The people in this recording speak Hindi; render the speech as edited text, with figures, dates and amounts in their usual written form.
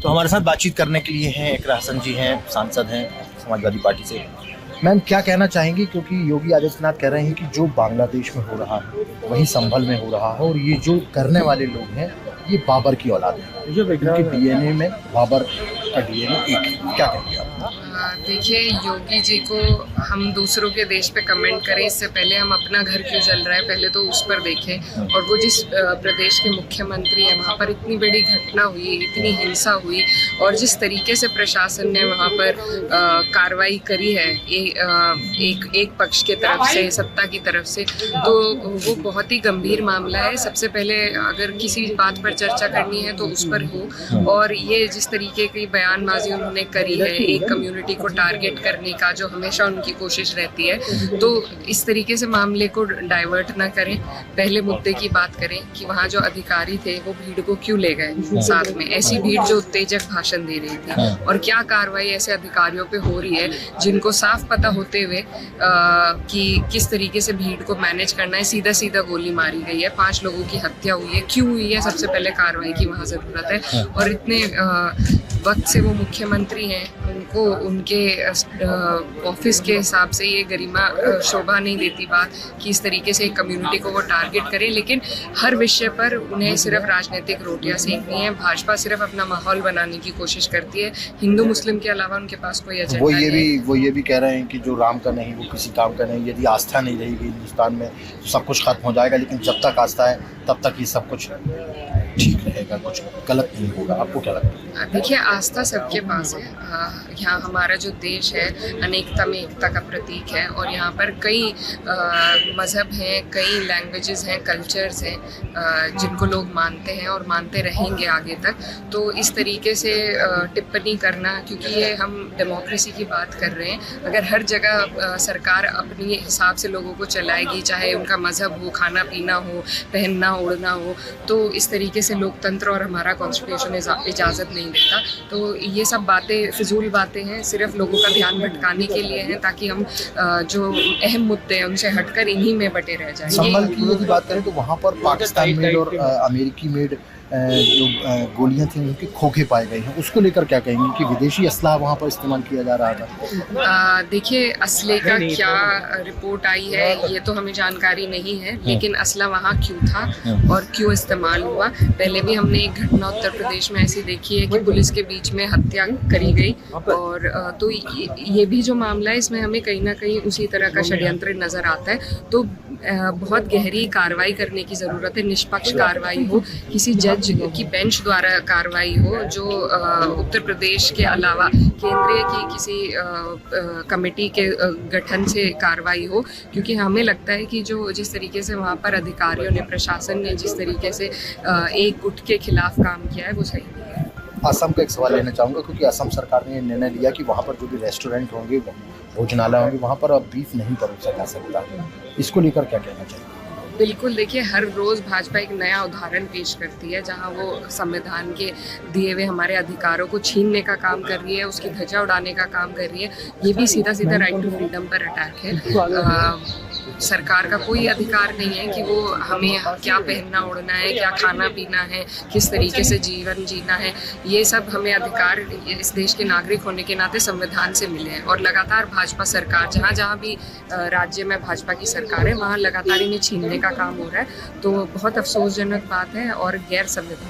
तो हमारे साथ बातचीत करने के लिए हैं इकरा हसन जी, हैं सांसद हैं समाजवादी पार्टी से। मैम क्या कहना चाहेंगी, क्योंकि योगी आदित्यनाथ कह रहे हैं कि जो बांग्लादेश में हो रहा है वही संभल में हो रहा है और ये जो करने वाले लोग हैं ये बाबर की औलाद है, उनके डीएनए में बाबर का डीएनए एक है। क्या कहेंगे आप? देखिए, योगी जी को हम दूसरों के देश पे कमेंट करें इससे पहले हम अपना घर क्यों जल रहा है पहले तो उस पर देखें। और वो जिस प्रदेश के मुख्यमंत्री हैं वहाँ पर इतनी बड़ी घटना हुई, इतनी हिंसा हुई और जिस तरीके से प्रशासन ने वहाँ पर कार्रवाई करी है एक पक्ष के तरफ से, सत्ता की तरफ से, तो वो बहुत ही गंभीर मामला है। सबसे पहले अगर किसी बात पर चर्चा करनी है तो उस पर हो। और ये जिस तरीके की बयानबाजी उन्होंने करी है एक कम्युनिटी को टारगेट करने का, जो हमेशा उनकी कोशिश रहती है, तो इस तरीके से मामले को डाइवर्ट ना करें। पहले मुद्दे की बात करें कि वहाँ जो अधिकारी थे वो भीड़ को क्यों ले गए साथ में, ऐसी भीड़ जो उत्तेजक भाषण दे रही थी, और क्या कार्रवाई ऐसे अधिकारियों पे हो रही है जिनको साफ पता होते हुए कि किस तरीके से भीड़ को मैनेज करना है। सीधा सीधा गोली मारी गई है, 5 लोगों की हत्या हुई है। क्यों हुई है? सबसे पहले कार्रवाई की वहाँ ज़रूरत है। और इतने वक्त से वो मुख्यमंत्री हैं, उनको उनके ऑफिस के हिसाब से ये गरिमा शोभा नहीं देती बात कि इस तरीके से एक कम्युनिटी को वो टारगेट करें। लेकिन हर विषय पर उन्हें सिर्फ राजनीतिक रोटियां सेकनी है। भाजपा सिर्फ अपना माहौल बनाने की कोशिश करती है, हिंदू मुस्लिम के अलावा उनके पास कोई एजेंडा नहीं। वो ये भी कह रहे हैं कि जो राम का नहीं वो किसी काम का नहीं। यदि आस्था नहीं रहेगी हिंदुस्तान में तो सब कुछ खत्म हो जाएगा, लेकिन जब तक आस्था है तब तक ये सब कुछ ठीक रहेगा, कुछ गलत नहीं होगा। आपको क्या लगता है? देखिए, आस्था सबके पास है। यहाँ हमारा जो देश है अनेकता में एकता का प्रतीक है और यहाँ पर कई मज़हब हैं, कई लैंग्वेजेस हैं, कल्चर्स हैं जिनको लोग मानते हैं और मानते रहेंगे आगे तक। तो इस तरीके से टिप्पणी करना, क्योंकि ये हम डेमोक्रेसी की बात कर रहे हैं, अगर हर जगह सरकार अपने हिसाब से लोगों को चलाएगी, चाहे उनका मज़हब हो, खाना पीना हो, पहनना ओढ़ना हो, तो इस तरीके से लोकतंत्र और हमारा कॉन्स्टिट्यूशन इजाज़त नहीं देता। तो ये सब बातें फिजूल बातें हैं, सिर्फ लोगों का ध्यान भटकाने के लिए हैं, ताकि हम जो अहम मुद्दे हैं उनसे हटकर इन्हीं में बटे रह जाएं। संभल की यदि बात करें तो वहाँ पर पाकिस्तान मेड और अमेरिकी मेड जो गोलियां थी उनके खोखे पाए गए हैं, उसको लेकर क्या कहेंगे कि विदेशी असलाह वहाँ पर इस्तेमाल किया जा रहा था? देखिए, असले का क्या रिपोर्ट आई है ये तो हमें जानकारी नहीं है, लेकिन असला वहाँ क्यों था और क्यों इस्तेमाल हुआ। पहले भी हमने एक घटना उत्तर प्रदेश में ऐसी देखी है कि पुलिस के बीच में हत्या करी गई, और तो ये भी जो मामला है इसमें हमें कहीं ना कहीं उसी तरह का षड्यंत्र नज़र आता है। तो बहुत गहरी कार्रवाई करने की ज़रूरत है, निष्पक्ष कार्रवाई हो, किसी जज की बेंच द्वारा कार्रवाई हो, जो उत्तर प्रदेश के अलावा केंद्रीय की किसी कमेटी के गठन से कार्रवाई हो। क्योंकि हमें लगता है कि जिस तरीके से वहाँ पर अधिकारियों ने, प्रशासन ने जिस तरीके से एक गुट के खिलाफ काम किया है वो सही नहीं है। असम का एक सवाल लेना चाहूँगा, क्योंकि असम सरकार ने निर्णय लिया कि वहाँ पर जो भी रेस्टोरेंट होंगे, भोजनालय होंगे, वहाँ पर अब बीफ नहीं परोसा जा सकता। इसको लेकर क्या कहना चाहिए? बिल्कुल, देखिए, हर रोज़ भाजपा एक नया उदाहरण पेश करती है जहां वो संविधान के दिए हुए हमारे अधिकारों को छीनने का काम कर रही है, उसकी ध्वजा उड़ाने का काम कर रही है। ये भी सीधा सीधा राइट टू फ्रीडम पर अटैक है। सरकार का कोई अधिकार नहीं है कि वो हमें क्या पहनना ओढ़ना है, क्या खाना पीना है, किस तरीके से जीवन जीना है। ये सब हमें अधिकार इस देश के नागरिक होने के नाते संविधान से मिले हैं। और लगातार भाजपा सरकार, जहाँ जहाँ भी राज्य में भाजपा की सरकार है, वहाँ लगातार इन्हें छीनने का काम हो रहा है। तो बहुत अफसोसजनक बात है और गैर संवैधानिक।